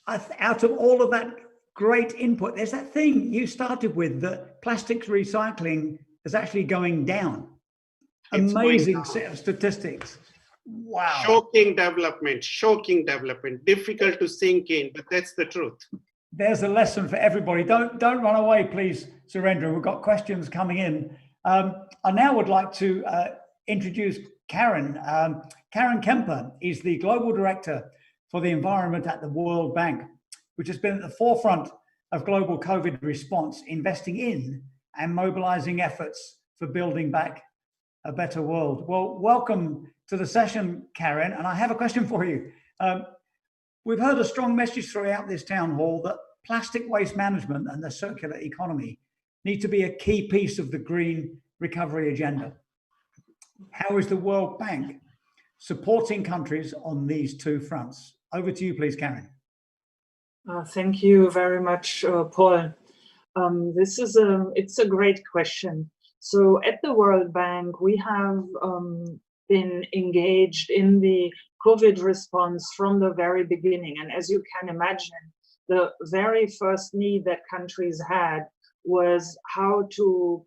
out of all of that great input, there's that thing you started with, that plastics recycling is actually going down. It's amazing set of statistics. Wow. Shocking development, difficult to sink in, but that's the truth. There's a lesson for everybody. Don't run away, please, Surendra. We've got questions coming in. I now would like to introduce Karen. Karen Kemper is the Global Director for the Environment at the World Bank, which has been at the forefront of global COVID response, investing in and mobilizing efforts for building back a better world. Well, welcome to the session, Karen. And I have a question for you. We've heard a strong message throughout this town hall that plastic waste management and the circular economy need to be a key piece of the green recovery agenda. How is the World Bank supporting countries on these two fronts? Over to you, please, Karen. Thank you very much, Paul. It's a great question. So at the World Bank, we have been engaged in the COVID response from the very beginning. And as you can imagine, the very first need that countries had was how to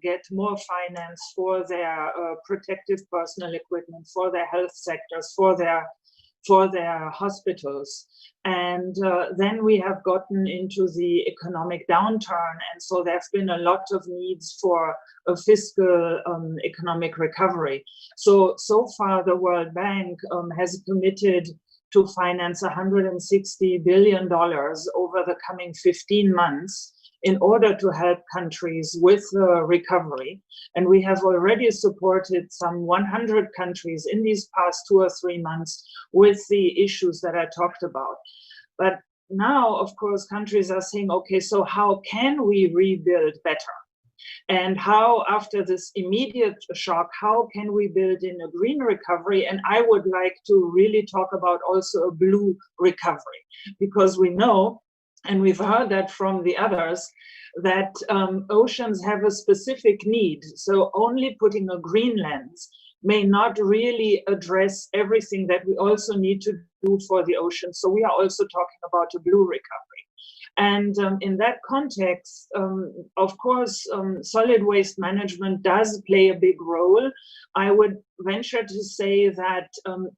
get more finance for their protective personal equipment, for their health sectors, for their hospitals. And then we have gotten into the economic downturn. And so there's been a lot of needs for a fiscal economic recovery. So far, the World Bank has committed to finance $160 billion over the coming 15 months in order to help countries with recovery. And we have already supported some 100 countries in these past 2 or 3 months with the issues that I talked about. But now, of course, countries are saying, okay, so how can we rebuild better? And how, after this immediate shock, how can we build in a green recovery? And I would like to really talk about also a blue recovery, because we know, and we've heard that from the others, that oceans have a specific need. So only putting a green lens may not really address everything that we also need to do for the ocean. So we are also talking about a blue recovery. And in that context, of course, solid waste management does play a big role. I would venture to say that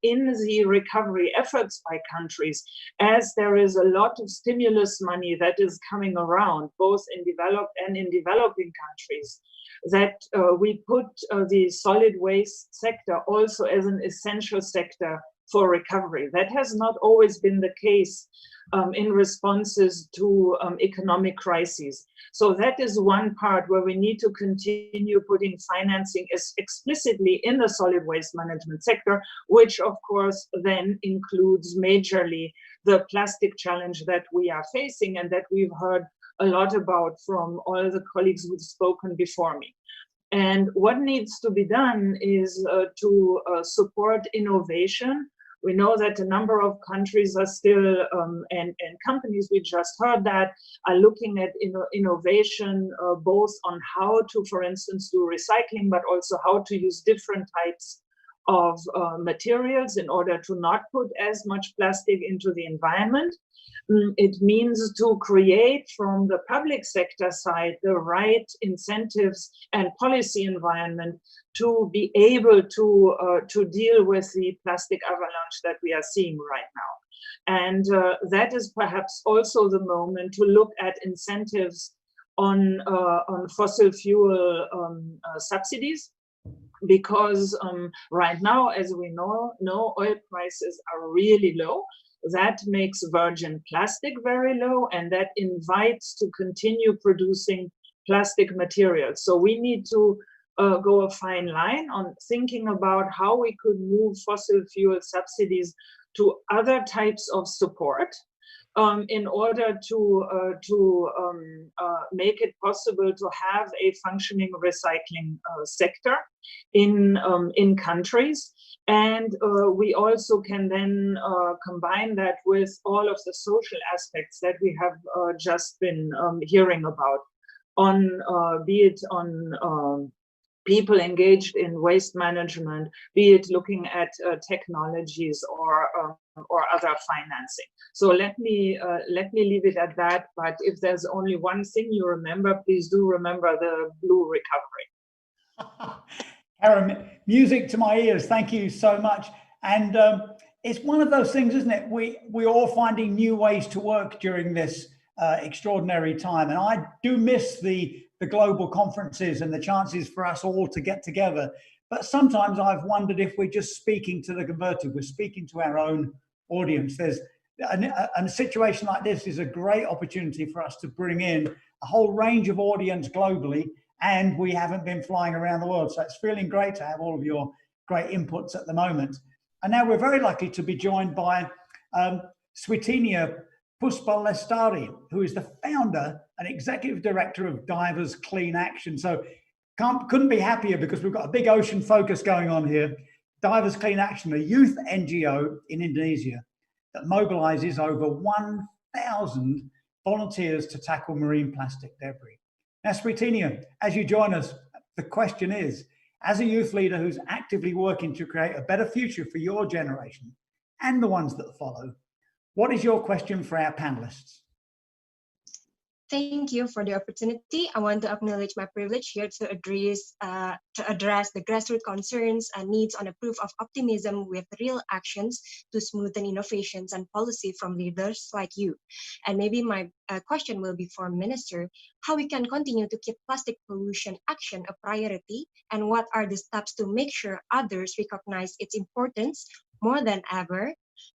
in the recovery efforts by countries, as there is a lot of stimulus money that is coming around, both in developed and in developing countries, that we put the solid waste sector also as an essential sector for recovery. That has not always been the case in responses to economic crises. So that is one part where we need to continue putting financing explicitly in the solid waste management sector, which of course then includes majorly the plastic challenge that we are facing and that we've heard a lot about from all the colleagues who've spoken before me. And what needs to be done is to support innovation. We know that a number of countries are still, and companies, we just heard that, are looking at innovation, both on how to, for instance, do recycling, but also how to use different types of materials in order to not put as much plastic into the environment. It means to create from the public sector side the right incentives and policy environment to be able to deal with the plastic avalanche that we are seeing right now. And that is perhaps also the moment to look at incentives on fossil fuel subsidies, because right now, as we know, oil prices are really low. That makes virgin plastic very low, and that invites to continue producing plastic materials. So we need to go a fine line on thinking about how we could move fossil fuel subsidies to other types of support in order to make it possible to have a functioning recycling sector in countries. And we also can then combine that with all of the social aspects that we have just been hearing about, be it on people engaged in waste management, be it looking at technologies or other financing. So let me leave it at that. But if there's only one thing you remember, please do remember the blue recovery. Karen, music to my ears. Thank you so much. And it's one of those things, isn't it? We're all finding new ways to work during this extraordinary time. And I do miss the global conferences and the chances for us all to get together. But sometimes I've wondered if we're just speaking to the converted, we're speaking to our own audience. There's a situation like this is a great opportunity for us to bring in a whole range of audience globally, and we haven't been flying around the world. So it's feeling great to have all of your great inputs at the moment. And now we're very lucky to be joined by Sweetinia Puspalestari, who is the founder and executive director of Divers Clean Action. So couldn't be happier, because we've got a big ocean focus going on here. Divers Clean Action, a youth NGO in Indonesia that mobilizes over 1,000 volunteers to tackle marine plastic debris. Now, Sweetinia, as you join us, the question is, as a youth leader who's actively working to create a better future for your generation and the ones that follow, what is your question for our panelists? Thank you for the opportunity. I want to acknowledge my privilege here to address the grassroots concerns and needs on a proof of optimism with real actions to smoothen innovations and policy from leaders like you. And maybe my question will be for Minister, how we can continue to keep plastic pollution action a priority, and what are the steps to make sure others recognize its importance more than ever,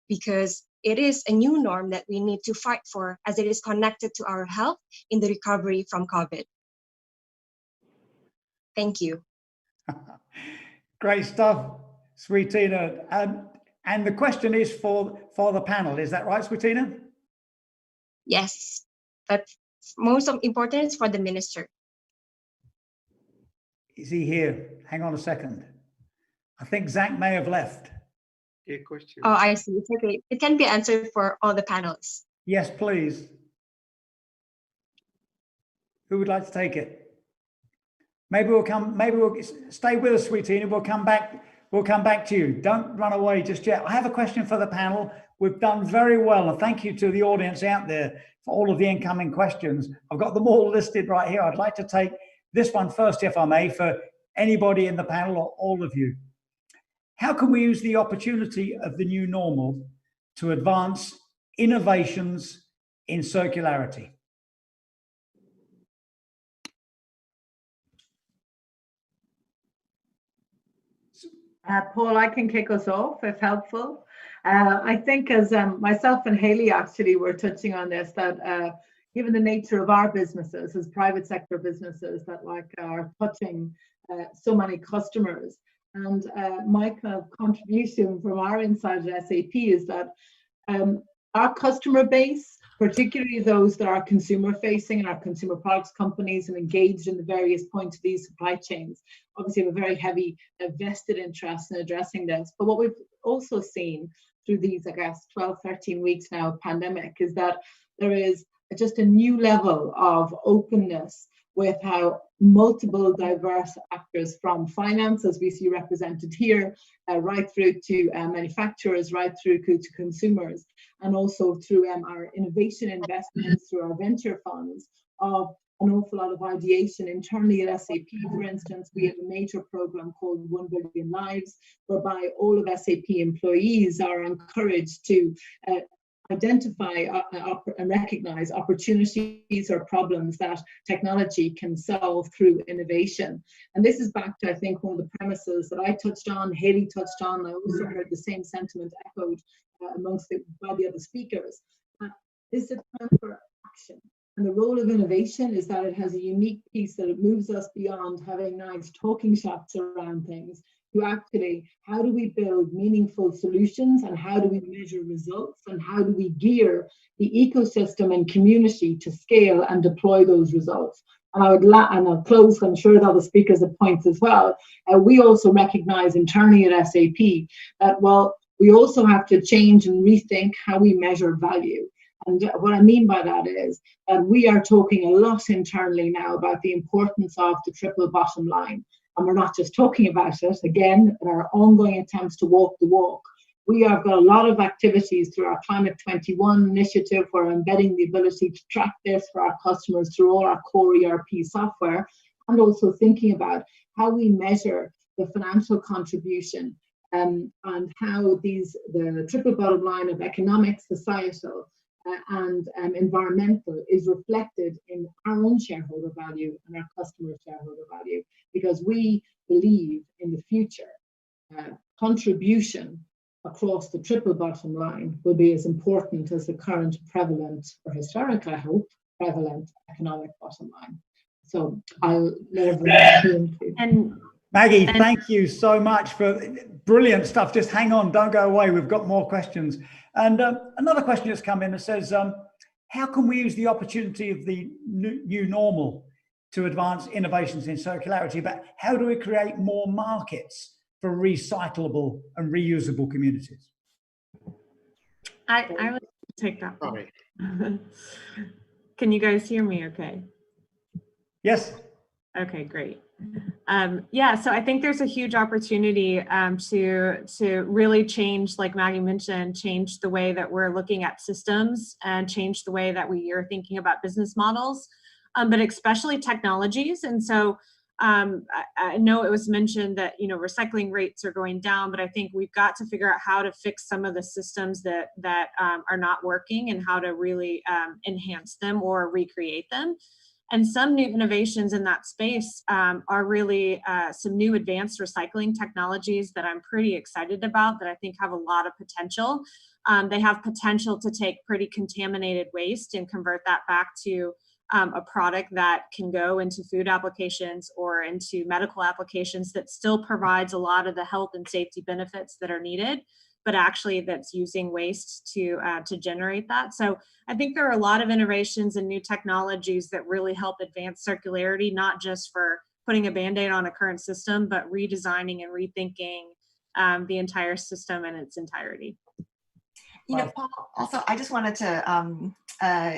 because it is a new norm that we need to fight for, as it is connected to our health in the recovery from COVID. Thank you. Great stuff, Sweetinia. And the question is for the panel. Is that right, Sweetinia? Yes, but most important is for the minister. Is he here? Hang on a second. I think Zach may have left. A question. Oh, I see. It's okay. It can be answered for all the panelists. Yes, please. Who would like to take it? Maybe we'll stay with us, Sweetinia. We'll come back to you. Don't run away just yet. I have a question for the panel. We've done very well, and thank you to the audience out there for all of the incoming questions. I've got them all listed right here. I'd like to take this one first, if I may, for anybody in the panel or all of you. How can we use the opportunity of the new normal to advance innovations in circularity? Paul, I can kick us off if helpful. I think as myself and Haley actually were touching on this, that given the nature of our businesses as private sector businesses that are touching so many customers, and my kind of contribution from our inside at SAP is that our customer base, particularly those that are consumer facing and our consumer products companies and engaged in the various points of these supply chains, obviously have a very heavy vested interest in addressing this. But what we've also seen through these, I guess, 12, 13 weeks now of pandemic is that there is just a new level of openness with how multiple diverse actors from finance, as we see represented here, right through to manufacturers, right through to consumers, and also through our innovation investments, through our venture funds, of an awful lot of ideation internally at SAP. For instance, we have a major program called 1 Billion Lives, whereby all of SAP employees are encouraged to identify and recognize opportunities or problems that technology can solve through innovation. And this is back to, I think, one of the premises that I touched on, Haley touched on. I also heard the same sentiment echoed by the other speakers. This is a time for action. And the role of innovation is that it has a unique piece that it moves us beyond having nice talking shops around things to actually, how do we build meaningful solutions, and how do we measure results, and how do we gear the ecosystem and community to scale and deploy those results. And I'll close, I'm sure that other speakers have points as well. We also recognize internally at SAP that, well, we also have to change and rethink how we measure value. And what I mean by that is that we are talking a lot internally now about the importance of the triple bottom line. And we're not just talking about it, again, in our ongoing attempts to walk the walk. We have got a lot of activities through our Climate 21 initiative. We're embedding the ability to track this for our customers through all our core ERP software, and also thinking about how we measure the financial contribution and how the triple bottom line of economic, societal, and environmental is reflected in our own shareholder value and our customer shareholder value, because we believe in the future contribution across the triple bottom line will be as important as the current prevalent, or historic, I hope, prevalent economic bottom line. So I'll let everyone and Maggie, thank you so much for brilliant stuff. Just hang on, don't go away. We've got more questions. And another question has come in that says, how can we use the opportunity of the new normal to advance innovations in circularity, but how do we create more markets for recyclable and reusable communities? I would take that one. Sorry. Can you guys hear me okay? Yes. Okay, great. Yeah, so I think there's a huge opportunity to really change, like Maggie mentioned, change the way that we're looking at systems and change the way that we are thinking about business models, but especially technologies. And so I know it was mentioned that, you know, recycling rates are going down, but I think we've got to figure out how to fix some of the systems that are not working and how to really enhance them or recreate them. And some new innovations in that space are really some new advanced recycling technologies that I'm pretty excited about, that I think have a lot of potential. They have potential to take pretty contaminated waste and convert that back to a product that can go into food applications or into medical applications that still provides a lot of the health and safety benefits that are needed, but actually that's using waste to generate that. So I think there are a lot of innovations and new technologies that really help advance circularity, not just for putting a Band-Aid on a current system, but redesigning and rethinking the entire system in its entirety. You know, Paul, also, I just wanted to,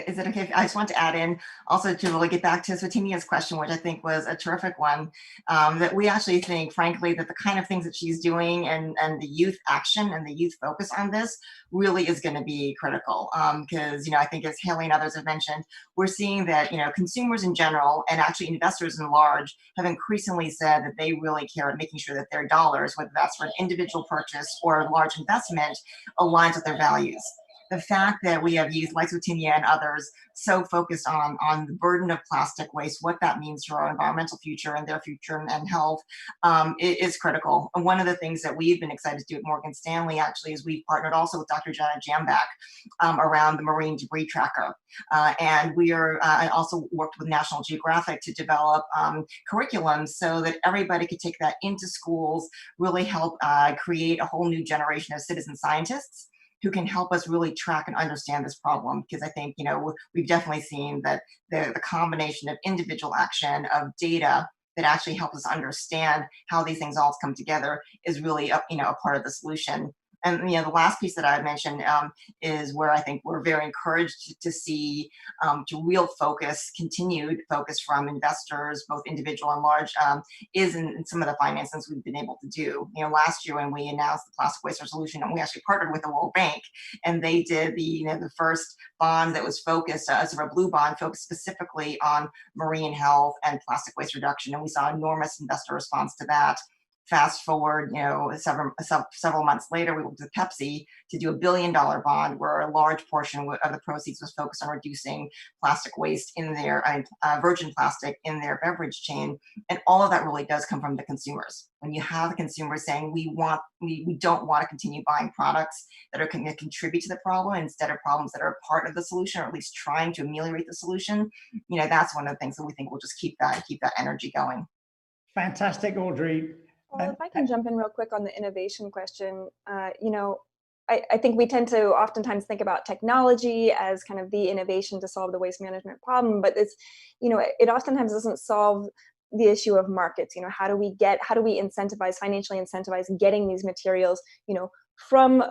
is it okay? I just want to add in also to really get back to Swetinia's question, which I think was a terrific one, that we actually think, frankly, that the kind of things that she's doing and the youth action and the youth focus on this really is going to be critical. Because, you know, I think as Haley and others have mentioned, we're seeing that, you know, consumers in general and actually investors in large have increasingly said that they really care about making sure that their dollars, whether that's for an individual purchase or a large investment, aligns with their values. The fact that we have youth like Swetinia and others so focused on the burden of plastic waste, what that means for our environmental future and their future and health, is critical. And one of the things that we've been excited to do at Morgan Stanley actually is we've partnered also with Dr. Jenna Jambak around the marine debris tracker. And we are also worked with National Geographic to develop curriculums so that everybody could take that into schools, really help create a whole new generation of citizen scientists who can help us really track and understand this problem. Because I think, you know, we've definitely seen that the combination of individual action, of data that actually helps us understand how these things all come together is really, you know, a part of the solution. And, you know, the last piece that I mentioned is where I think we're very encouraged to see real focus, continued focus from investors, both individual and large, is in some of the financings we've been able to do. You know, last year when we announced the plastic waste resolution, and we actually partnered with the World Bank, and they did the first bond that was focused, sort of a blue bond focused specifically on marine health and plastic waste reduction, and we saw enormous investor response to that. Fast forward, you know, several months later, we worked with Pepsi to do $1 billion bond where a large portion of the proceeds was focused on reducing plastic waste in their virgin plastic in their beverage chain. And all of that really does come from the consumers. When you have the consumers saying we don't want to continue buying products that are going to contribute to the problem instead of problems that are part of the solution, or at least trying to ameliorate the solution, you know, that's one of the things that we think will just keep that energy going. Fantastic, Audrey. Well, if I can jump in real quick on the innovation question, you know, I think we tend to oftentimes think about technology as kind of the innovation to solve the waste management problem, but it's, you know, it oftentimes doesn't solve the issue of markets. You know, how do we incentivize, financially incentivize getting these materials, you know, from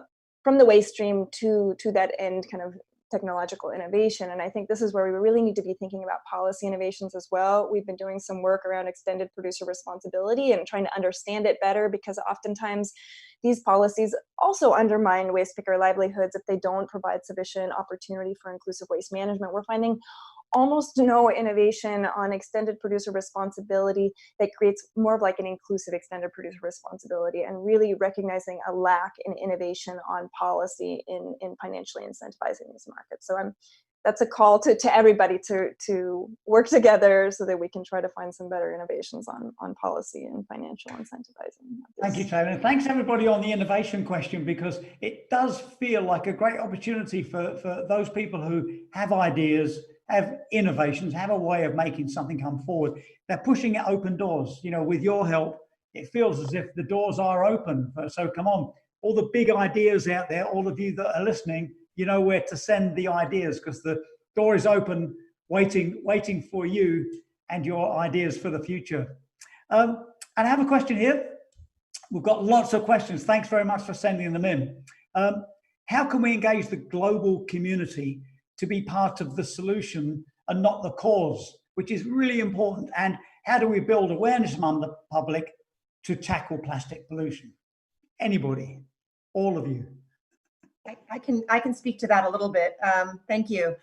the waste stream to that end kind of technological innovation. And I think this is where we really need to be thinking about policy innovations as well. We've been doing some work around extended producer responsibility and trying to understand it better, because oftentimes these policies also undermine waste picker livelihoods if they don't provide sufficient opportunity for inclusive waste management. We're finding almost no innovation on extended producer responsibility that creates more of like an inclusive extended producer responsibility, and really recognizing a lack in innovation on policy in financially incentivizing these markets. So that's a call to everybody to work together so that we can try to find some better innovations on policy and financial incentivizing. Thank you, Taylor. And thanks everybody on the innovation question, because it does feel like a great opportunity for those people who have ideas, have innovations, have a way of making something come forward. They're pushing at open doors. You know, with your help, it feels as if the doors are open. So come on, all the big ideas out there, all of you that are listening, you know where to send the ideas, because the door is open, waiting for you and your ideas for the future. And I have a question here. We've got lots of questions. Thanks very much for sending them in. How can we engage the global community to be part of the solution and not the cause, which is really important? And how do we build awareness among the public to tackle plastic pollution? Anybody? All of you? I can speak to that a little bit. Thank you.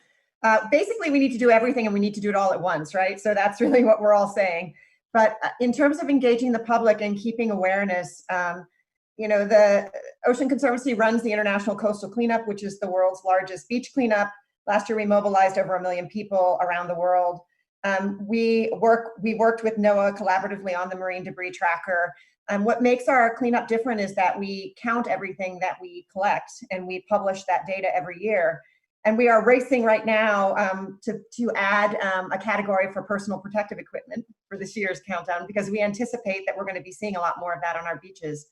Basically, we need to do everything and we need to do it all at once, right? So that's really what we're all saying. But in terms of engaging the public and keeping awareness, you know, the Ocean Conservancy runs the International Coastal Cleanup, which is the world's largest beach cleanup. Last year, we mobilized over 1 million people around the world. We worked with NOAA collaboratively on the marine debris tracker. What makes our cleanup different is that we count everything that we collect, and we publish that data every year. And we are racing right now to add a category for personal protective equipment for this year's countdown, because we anticipate that we're going to be seeing a lot more of that on our beaches.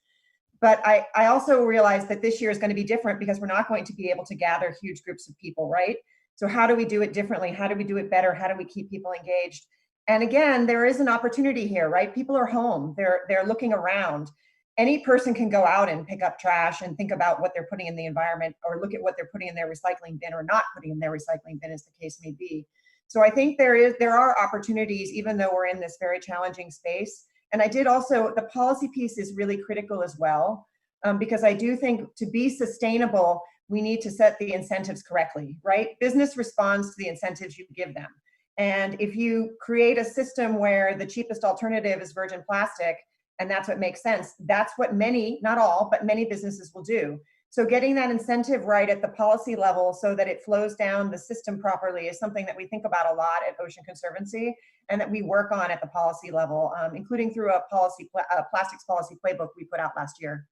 But I also realize that this year is going to be different because we're not going to be able to gather huge groups of people, right? So how do we do it differently? How do we do it better? How do we keep people engaged? And again, there is an opportunity here, right? People are home. They're looking around. any person can go out and pick up trash and think about what they're putting in the environment, or look at what they're putting in their recycling bin or not putting in their recycling bin, as the case may be. So I think there are opportunities, even though we're in this very challenging space. And I did also, the policy piece is really critical as well, because I do think to be sustainable, we need to set the incentives correctly, right? Business responds to the incentives you give them. And if you create a system where the cheapest alternative is virgin plastic, and that's what makes sense, that's what many, not all, but many businesses will do. So getting that incentive right at the policy level so that it flows down the system properly is something that we think about a lot at Ocean Conservancy, and that we work on at the policy level, including through a plastics policy playbook we put out last year.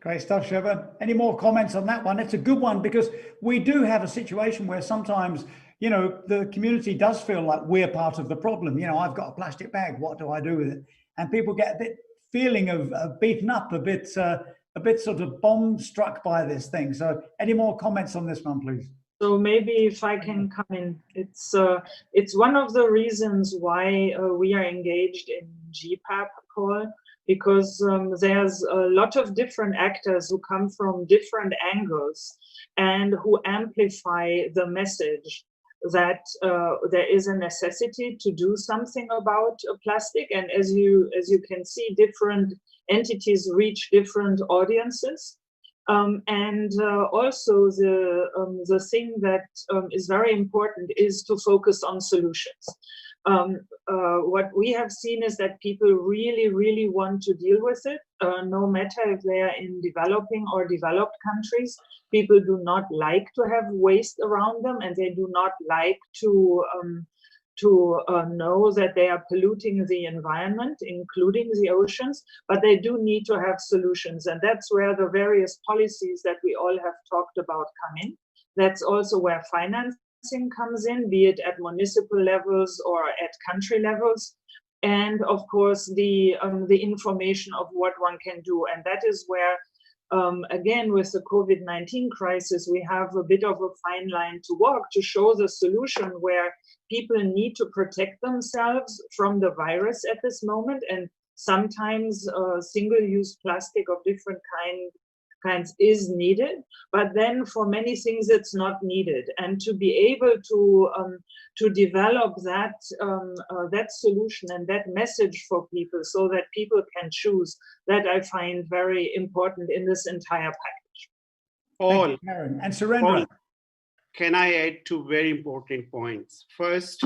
Great stuff, Sheva. Any more comments on that one? It's a good one, because we do have a situation where sometimes, you know, the community does feel like we're part of the problem. You know, I've got a plastic bag, what do I do with it? And people get a bit feeling of beaten up, a bit sort of bomb struck by this thing. So any more comments on this one, please? So maybe if I can come in, it's one of the reasons why we are engaged in GPAP call, because there's a lot of different actors who come from different angles and who amplify the message that there is a necessity to do something about plastic. And as you can see, different entities reach different audiences. And also the thing that is very important is to focus on solutions. What we have seen is that people really, really want to deal with it, no matter if they are in developing or developed countries. People do not like to have waste around them, and they do not like to know that they are polluting the environment, including the oceans, but they do need to have solutions. And that's where the various policies that we all have talked about come in. That's also where financing comes in, be it at municipal levels or at country levels. And of course, the information of what one can do. And that is where, again, with the COVID-19 crisis, we have a bit of a fine line to walk to show the solution where people need to protect themselves from the virus at this moment. And sometimes single-use plastic of different kinds is needed, but then for many things it's not needed. And to be able to develop that solution and that message for people so that people can choose, that I find very important in this entire package. Thank you, Karen. And Surendra. Paul, can I add two very important points? First,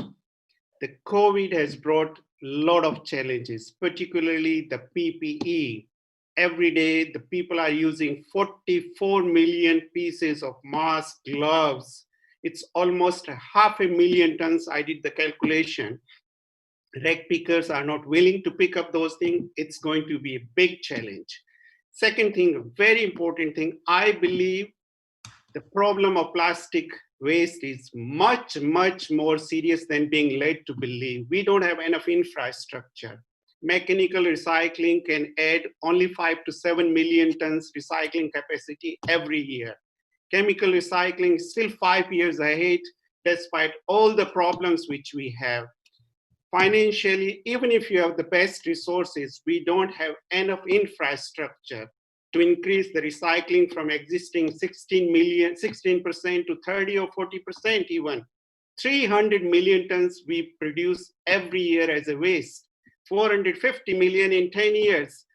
the COVID has brought a lot of challenges, particularly the PPE. Every day, the people are using 44 million pieces of masks, gloves. It's almost 500,000 tons. I did the calculation. Rag pickers are not willing to pick up those things. It's going to be a big challenge. Second thing, a very important thing, I believe the problem of plastic waste is much, much more serious than being led to believe. We don't have enough infrastructure. Mechanical recycling can add only 5 to 7 million tons recycling capacity every year. Chemical recycling is still 5 years ahead, despite all the problems which we have. Financially, even if you have the best resources, we don't have enough infrastructure to increase the recycling from existing 16% to 30 or 40% even. 300 million tons we produce every year as a waste. 450 million in 10 years.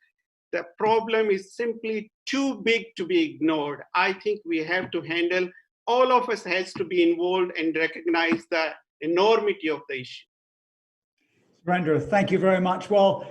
The problem is simply too big to be ignored. I think we have to handle, all of us has to be involved and recognize the enormity of the issue. Surendra, thank you very much. Well,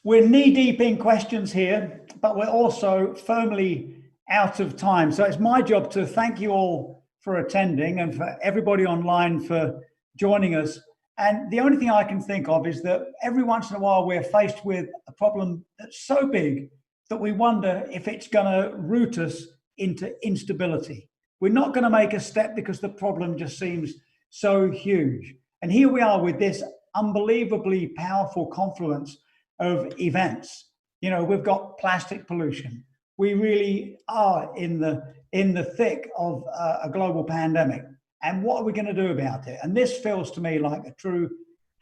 we're knee deep in questions here, but we're also firmly out of time. So it's my job to thank you all for attending and for everybody online for joining us. And the only thing I can think of is that every once in a while we're faced with a problem that's so big that we wonder if it's going to root us into instability. We're not going to make a step because the problem just seems so huge. And here we are with this unbelievably powerful confluence of events. You know, we've got plastic pollution. We really are in the thick of a global pandemic. And what are we going to do about it? And this feels to me like a true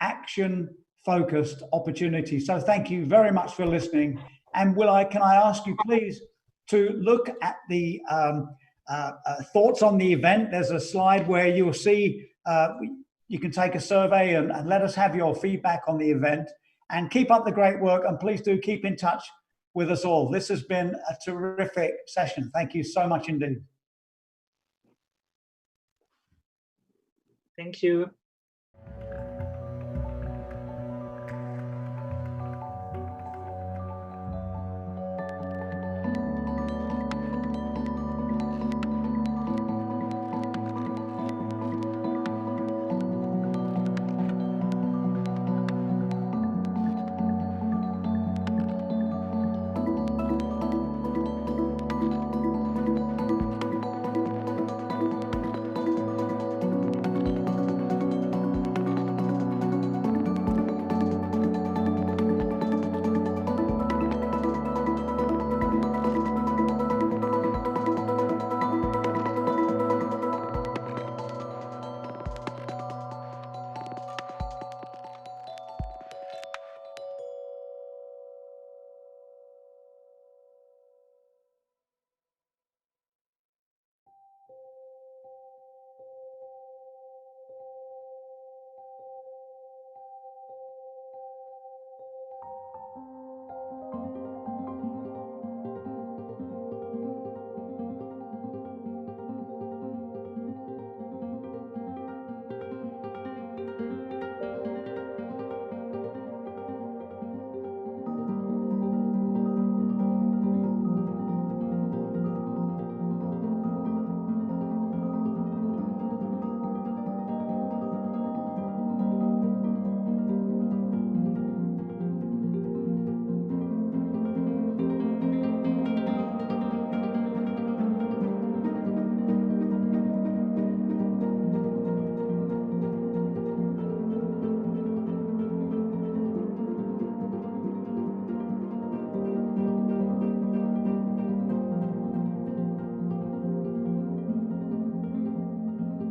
action focused opportunity. So thank you very much for listening. And can I ask you please to look at the thoughts on the event. There's a slide where you'll see you can take a survey and let us have your feedback on the event. And keep up the great work, and please do keep in touch with us all. This has been a terrific session. Thank you so much indeed. Thank you.